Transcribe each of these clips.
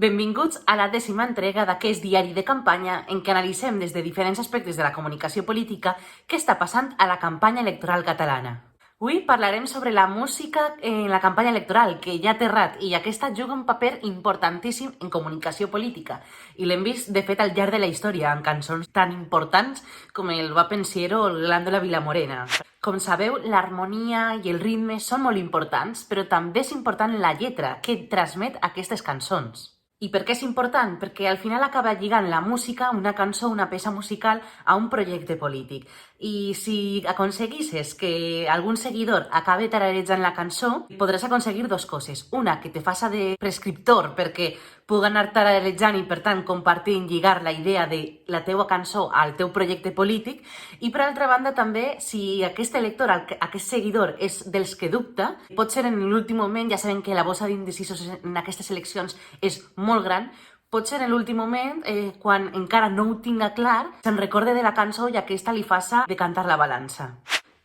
Benvinguts a la 10ª entrega d'aquest diari de campanya en què analitzem des de diferents aspectes de la comunicació política què està passant a la campanya electoral catalana. Avui parlarem sobre la música en la campanya electoral, que ja té rat i aquesta juga un paper importantíssim en comunicació política i l'hem vist, de fet, al llarg de la història, amb cançons tan importants com el Va Pensiero o el Glàndula Vilamorena. Com sabeu, l'harmonia i el ritme són molt importants, però també és important la lletra que transmet aquestes cançons. I per què és important? Perquè al final acaba lligant la música, una cançó, una peça musical, a un projecte polític. I si aconseguissis que algun seguidor acabe tararejant la cançó, podràs aconseguir dues coses. Una, que te faça de prescriptor perquè pugui anar tararejant i, per tant, compartint, lligar la idea de la teua cançó al teu projecte polític. I, per altra banda, també, si aquest elector, aquest seguidor, és dels que dubta, pot ser en l'últim moment, ja sabem que la bossa d'indecisos en aquestes eleccions és molt gran, pot ser en l'últim moment, quan encara no ho tinga clar, se'n recorde de la cançó i aquesta li faça decantar la balança.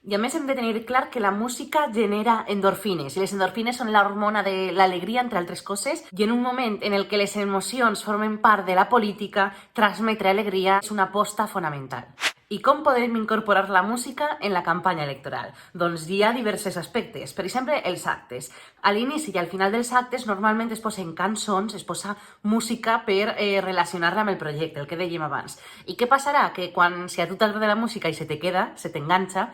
I a més hem de tenir clar que la música genera endorfines, i les endorfines són l'hormona de l'alegria, entre altres coses, i en un moment en el que les emocions formen part de la política, transmetre alegria és una aposta fonamental. I com podem incorporar la música en la campanya electoral? Doncs hi ha diversos aspectes. Per exemple, els actes. A l'inici i al final dels actes normalment es posen cançons, es posa música per relacionar-la amb el projecte, el que dèiem abans. I què passarà? Que si a tu t'agrada la música i se te queda, se t'enganxa,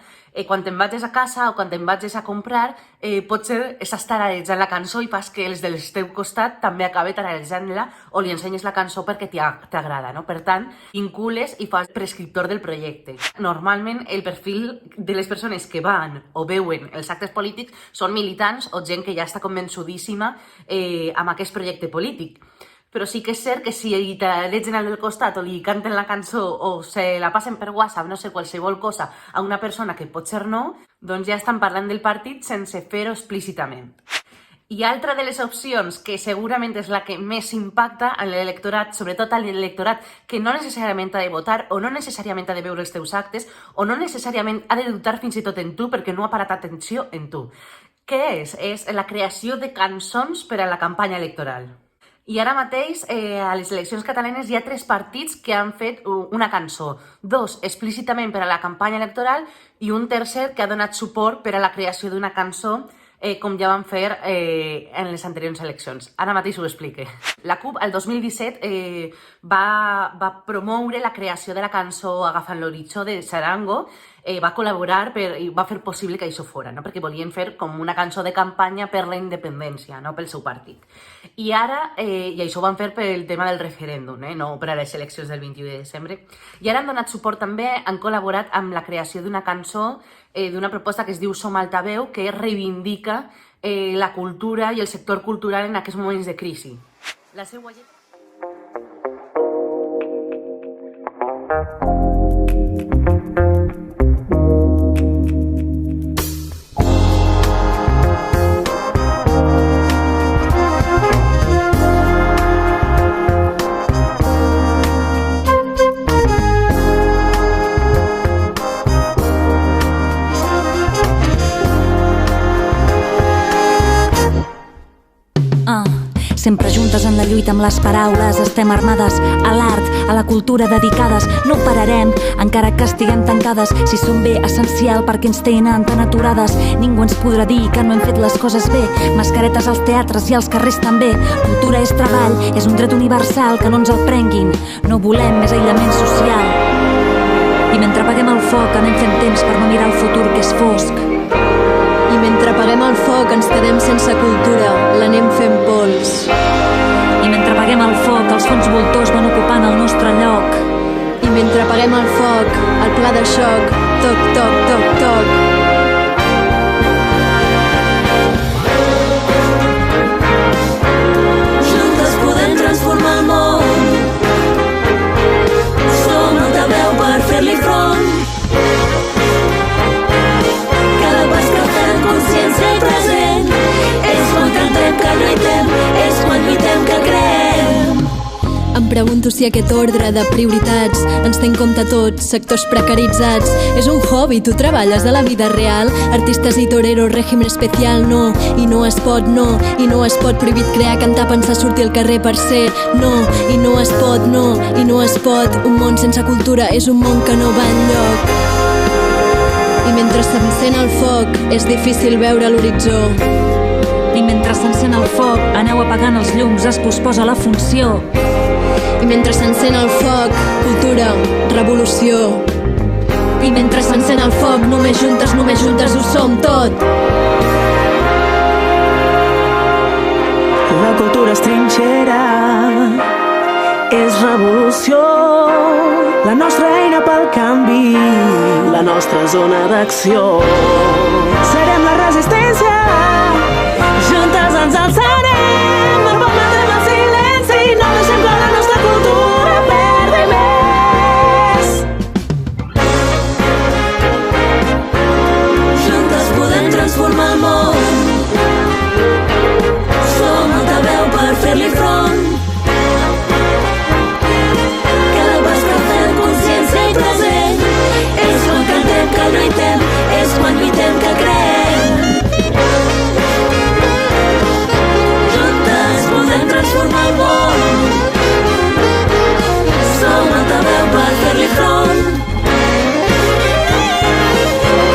quan te'n vagis a casa o quan te'n vagis a comprar, potser estàs tararejant la cançó i fas que els del teu costat també acabe tararejant-la o li ensenyes la cançó perquè t'agrada, no? Per tant, vincules i fas prescriptor del projecte. Normalment el perfil de les persones que van o veuen els actes polítics són militants o gent que ja està convençudíssima amb aquest projecte polític. Però sí que és cert que si tararegen al del costat o li canten la cançó o se la passen per WhatsApp, no sé, qualsevol cosa, a una persona que potser no, doncs ja estan parlant del partit sense fer-ho explícitament. I altra de les opcions, que segurament és la que més impacta en l'electorat, sobretot en l'electorat que no necessàriament ha de votar o no necessàriament ha de veure els teus actes o no necessàriament ha de dubtar fins i tot en tu perquè no ha parat atenció en tu. Què és? És la creació de cançons per a la campanya electoral. I ara mateix, a les eleccions catalanes hi ha 3 partits que han fet una cançó, 2 explícitament per a la campanya electoral i un tercer que ha donat suport per a la creació d'una cançó com ja van fer en les anteriors eleccions. Ara mateix ho explique. La CUP, el 2017, va promoure la creació de la cançó Agafant l'horitzó de Sarango, va col·laborar i va fer possible que això fora, no? Perquè volien fer com una cançó de campanya per la independència, no? Pel seu partit. I ara, i això ho van fer pel tema del referèndum, no per a les eleccions del 21 de desembre, i ara han donat suport també, han col·laborat amb la creació d'una cançó, d'una proposta que es diu Som Altaveu, que reivindica la cultura i el sector cultural en aquests moments de crisi. La seva lletra... Sempre juntes en la lluita amb les paraules, estem armades a l'art, a la cultura dedicades. No pararem, encara que estiguem tancades. Si som bé essencial perquè ens tenen tan aturades, ningú ens podrà dir que no hem fet les coses bé. Mascaretes als teatres i als carrers també. Cultura és treball, és un dret universal, que no ens el prenguin. No volem més aïllament social. I mentre apaguem el foc anem fent temps per no mirar el futur que és fosc. I mentre apaguem el foc ens quedem sense cultura, l'anem fent pols. I mentre apaguem el foc els fons voltors van ocupant el nostre lloc. I mentre apaguem el foc, el pla de xoc, toc, toc, toc, toc. Juntes podem transformar el món. Som altaveu per fer-li front. Consciència i present és quan cantem que lluitem, és quan lluitem que creem. Amb pregunto si aquest ordre de prioritats ens té en compte tots, sectors precaritzats. És un hobby, tu treballes a la vida real. Artistes i toreros, règim especial, no. I no es pot, no. I no es pot, prohibit crear, cantar, pensar, sortir al carrer per ser, no. I no es pot, no. I no es pot. Un món sense cultura és un món que no va enlloc. I mentre s'encén el foc és difícil veure l'horitzó. I mentre s'encén el foc, aneu apagant els llums, es posposa la funció. I mentre s'encén el foc, cultura, revolució. I mentre s'encén el foc, només juntes ho som tot. La cultura és trinxera, és revolució, la nostra eina pel canvi, la nostra zona d'acció. Serem la resistència, juntes ens alçarem, no permetrem el silenci, no deixem que la nostra cultura perdi més. Juntes podem transformar el món, som altaveu per fer-li front. Cada pas que fem consciència i present és quan cantem que lluitem, és quan lluitem que creem. Juntes podem transformar el món, som altaveu per fer-li front.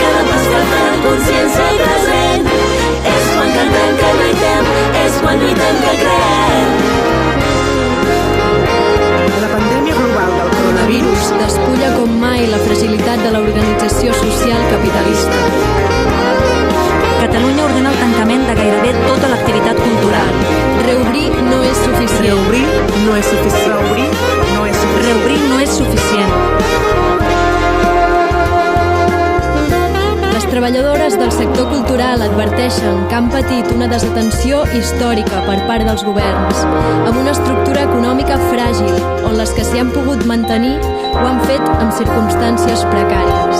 Cada pas que fem consciència i present és quan cantem que lluitem, és quan lluitem que creem. La pandèmia global del coronavirus Despulla com mai la fragilitat de l'organització social capitalista. Catalunya ordena el tancament de gairebé tota l'activitat cultural. Reobrir no és suficient. reobrir no és suficient. Reobrir no és suficient. Reobrir no és suficient. Les treballadores del sector cultural adverteixen que han patit una desatenció històrica per part dels governs, amb una estructura econòmica fràgil, on les que s'hi han pogut mantenir ho han fet en circumstàncies precàries.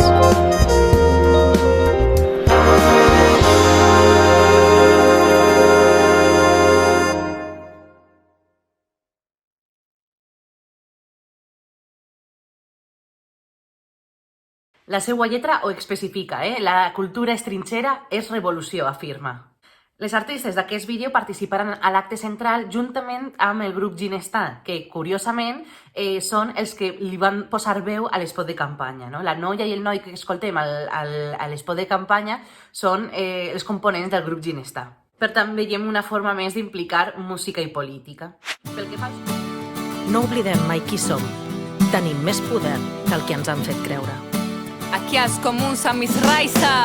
La seua lletra ho especifica, La cultura és trinxera, és revolució, afirma. Les artistes d'aquest vídeo participaran a l'acte central juntament amb el grup Ginestà, que, curiosament, són els que li van posar veu a l'espot de campanya. No? La noia i el noi que escoltem a l'espot de campanya són els components del grup Ginestà. Per tant, veiem una forma més d'implicar música i política. Pel que fa als... No oblidem mai qui som. Tenim més poder que el que ens han fet creure. Aquí els comuns amb Misraisa.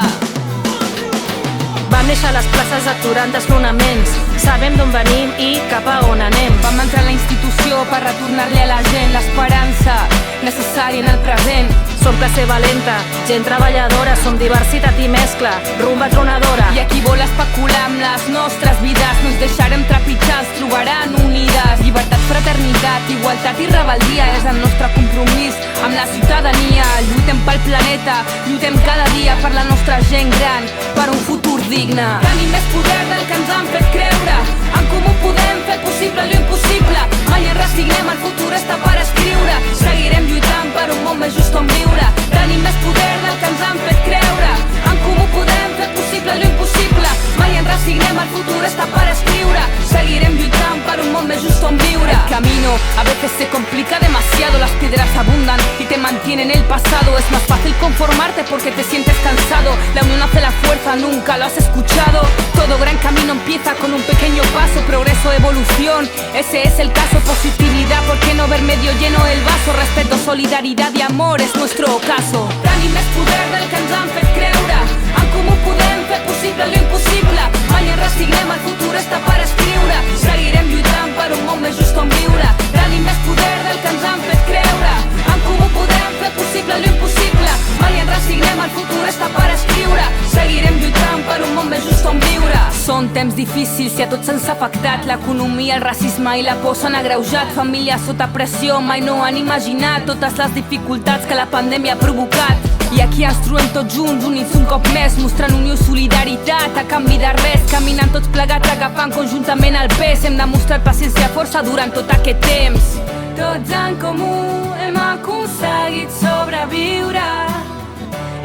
Vam néixer a les places aturant desnonaments. Sabem d'on venim i cap a on anem. Vam entrar a la institució per retornar-li a la gent l'esperança necessària en el present. Som classe valenta, gent treballadora, som diversitat i mescla, rumba tronadora. I a qui vol especular amb les nostres vides no ens deixarem trepitjar, ens trobaran unides. Llibertat, fraternitat, igualtat i rebeldia és el nostre compromís amb la ciutadania. Lluitem pel planeta, lluitem cada dia per la nostra gent gran, per un futur digne. Tenim més poder del que ens han fet creure, en comú podem fer possible l'impossible. Mai ens resignem, el futur està per escriure. Seguirem lluitant per un món més just on viure. Tenim més poder del que ens han fet creure, en comú podem fer possible l'impossible. Mai ens resignem, el futur està per escriure. Seguirem lluitant per un món més just on viure. El camino a veces se complica demasiado, las piedras abundan y te mantienen el pasado. Es más fácil conformarte porque te sientes cansado. La unión hace la fuerza, nunca lo has escuchado. Todo gran camino empieza con un pequeño paso, progreso, evolución, ese es el caso. Positividad, ¿por qué no ver medio lleno el vaso? Respeto, solidaridad y amor es nuestro caso. Tenim més poder del que ens han fet creure, en comú podem fer possible l'impossible. Mai ens resignem, el futur està per escriure. Seguirem lluitant per un món més just on viure. Tenim més poder del que ens han fet creure, en comú podem fer possible l'impossible. Mai ens resignem, el futur està per escriure. Seguirem lluitant per un món més just on viure. Són temps difícils i a tots ens ha afectat. L'economia, el racisme i la por s'han agreujat. Famílies sota pressió, mai no han imaginat totes les dificultats que la pandèmia ha provocat. I aquí ens trobem tots junts, units un cop més, mostrant unió i solidaritat a canvi de res, caminant tots plegats, agafant conjuntament el pes. Hem demostrat paciència i força durant tot aquest temps. Tots en comú hem aconseguit sobreviure.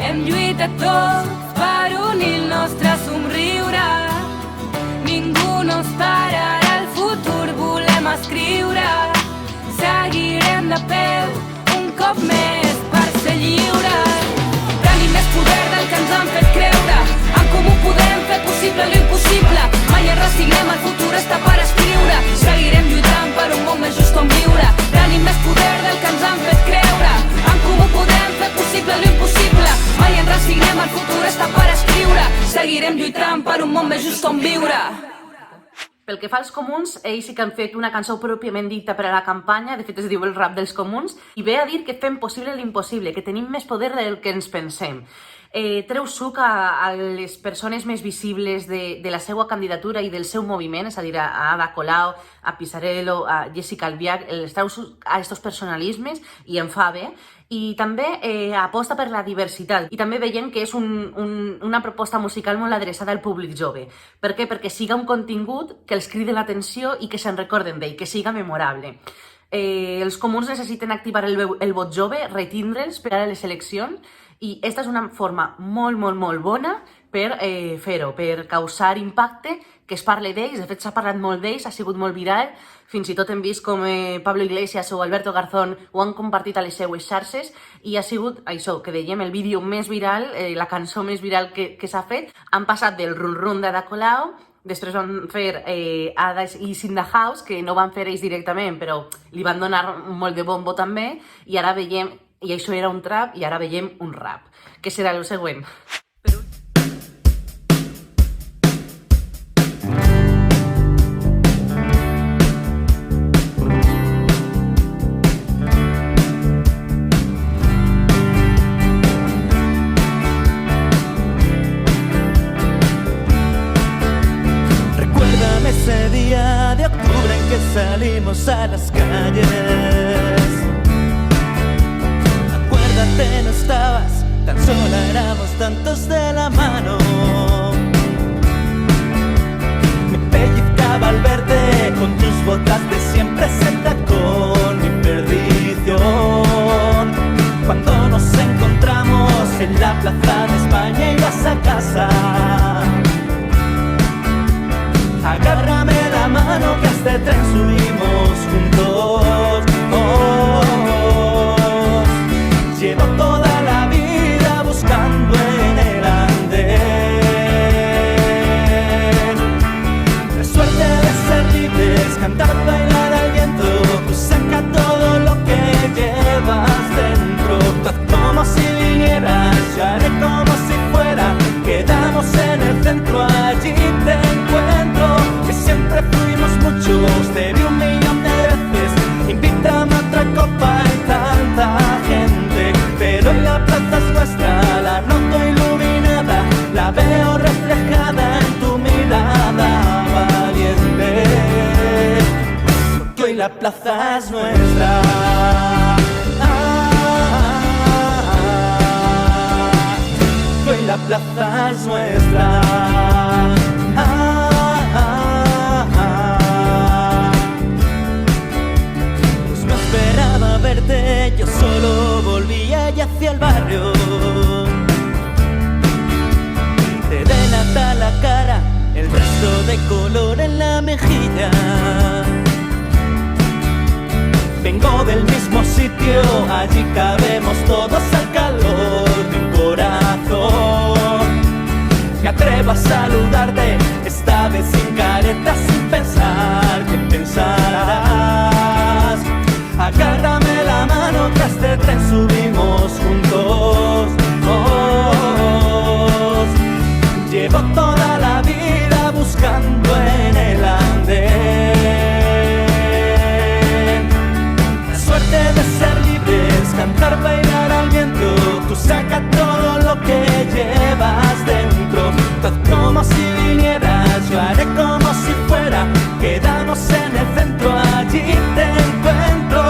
Hem lluitat tots per unir el nostre somriure. Ningú no ens pararà, el futur volem escriure. Seguirem de peu un cop més per ser lliures. Tenim més poder del que ens han fet creure. En comú podem fer possible l'impossible. Mai ens resignem, el futur està per escriure. Seguirem lluitant per un món més just on viure. Tenim més poder del que ens han fet creure. En comú podem fer possible l'impossible. Mai ens resignem, el futur està per escriure. Seguirem lluitant per un món més just on viure. Pel que fa als comuns, ells sí que han fet una cançó pròpiament dita per a la campanya, de fet es diu el rap dels comuns, i ve a dir que fem possible l'impossible, que tenim més poder del que ens pensem. Treu suc a les persones més visibles de la seva candidatura i del seu moviment, és a dir, a Ada Colau, a Pisarello, a Jessica Albiach, els treu suc a aquests personalismes i en fa bé. I també aposta per la diversitat i també veiem que és una proposta musical molt adreçada al públic jove. Per què? Perquè siga un contingut que els cridi l'atenció i que se'n recorden d'ell, que siga memorable. Els comuns necessiten activar el vot jove, retindre'ls per a les eleccions, i aquesta és una forma molt bona per fer-ho, per causar impacte, que es parli d'ells. De fet, s'ha parlat molt d'ells, ha sigut molt viral. Fins i tot hem vist com Pablo Iglesias o Alberto Garzón ho han compartit a les seues xarxes i ha sigut això, que dèiem, el vídeo més viral, la cançó més viral que s'ha fet. Han passat del run-run d'Ada Colau, després van fer Ada is in the house, que no van fer ells directament, però li van donar molt de bombo també, i ara veiem, i això era un trap, i ara veiem un rap. Què serà el següent? Recuérdame ese día de octubre en que salimos a las calles. Acuérdate, no estabas tan sola, éramos tantos de la mano. Me pellizcaba al verte con tus botas de siempre, ese tacón, mi perdición. Cuando nos encontramos en la plaza de España ibas a casa. Agárrame la mano que a este tren subimos juntos. Llevo toda la vida buscando en el andén la suerte de ser libres, cantar, bailar al viento. Tú saca todo lo que llevas dentro. Tú haz como si vinieras, yo haré como si fuera. Quedamos en el centro, allí te encuentro. Que siempre fuimos muchos, te vi 1.000.000 de veces. Invítame a otra copa y tanta gente. Pero hoy la plaza es nuestra, la noto iluminada, la veo reflejada en tu mirada valiente. Porque hoy la plaza es nuestra. Hoy la plaza es nuestra. Pues no esperaba verte, yo solo volvía y hacia el barrio. Te delata la cara, el resto de color en la mejilla. Vengo del mismo sitio, allí cabemos todos al calor de un corazón. Me atrevo a saludarte, esta vez sin careta, sin pensar que pensarás. Agárrame la mano que a este tren subimos juntos. Llevo toda la vida buscando en el andén la suerte de ser libres, cantar, bailar al viento. Tú saca todo lo que llevas dentro. Tú haz como si vinieras, yo haré como si fuera. Quedamos en el centro, allí te encuentro.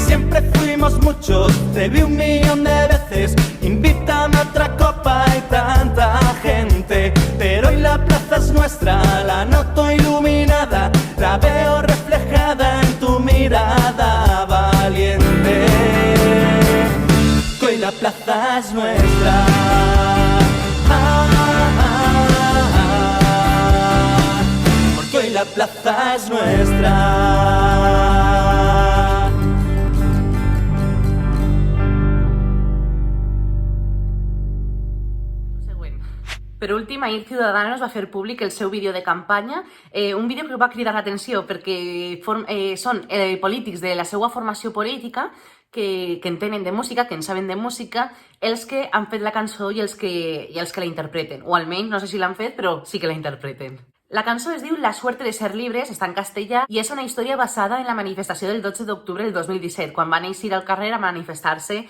Siempre fuimos muchos, te vi 1.000.000 de veces. Invítame a otra copa y tanta gente. Pero hoy la plaza es nuestra, la noto iluminada, la veo reflejada en tu mirada. plaza es nuestra. Porque hoy la plaza es nuestra. Per últim, ahir Ciudadanos va fer públic el seu vídeo de campanya, un vídeo que va cridar l'atenció perquè són polítics de la seva formació política que entenen de música, que en saben de música, els que han fet la cançó i els que la interpreten. O almenys, no sé si l'han fet, però sí que la interpreten. La cançó es diu La suerte de ser libres, està en castellà i és una història basada en la manifestació del 12 d'octubre del 2017, quan van eixir al carrer a manifestar-se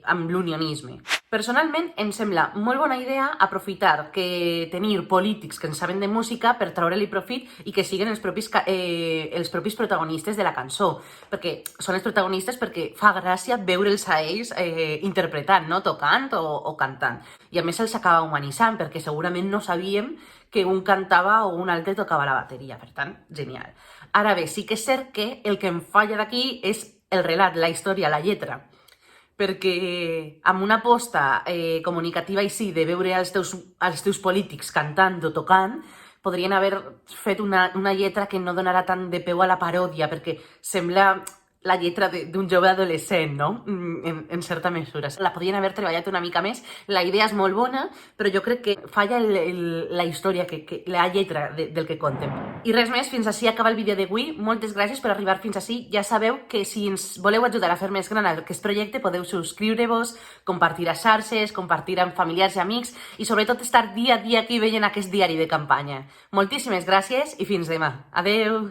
amb l'unionisme. Personalment, em sembla molt bona idea aprofitar que tenir polítics que en saben de música per treure-li profit i que siguin els propis protagonistes de la cançó, perquè són els protagonistes perquè fa gràcia veure'ls a ells interpretant, no? Tocant o cantant. I a més se'ls acaba humanitzant, perquè segurament no sabíem que un cantava o un altre tocava la bateria, per tant, genial. Ara bé, sí que és cert que el que em falla d'aquí és el relat, la història, la lletra, perquè amb una aposta comunicativa així de veure els teus polítics cantant o tocant, podrien haver fet una lletra que no donarà tant de peu a la paròdia, perquè sembla la lletra d'un jove adolescent, no? En certa mesura. La podrien haver treballat una mica més. La idea és molt bona, però jo crec que falla la història, la lletra del que contem. I res més, fins ací acaba el vídeo d'avui. Moltes gràcies per arribar fins ací. Ja sabeu que si ens voleu ajudar a fer més gran aquest projecte, podeu subscriure-vos, compartir a xarxes, compartir amb familiars i amics i sobretot estar dia a dia aquí veient aquest diari de campanya. Moltíssimes gràcies i fins demà. Adeu!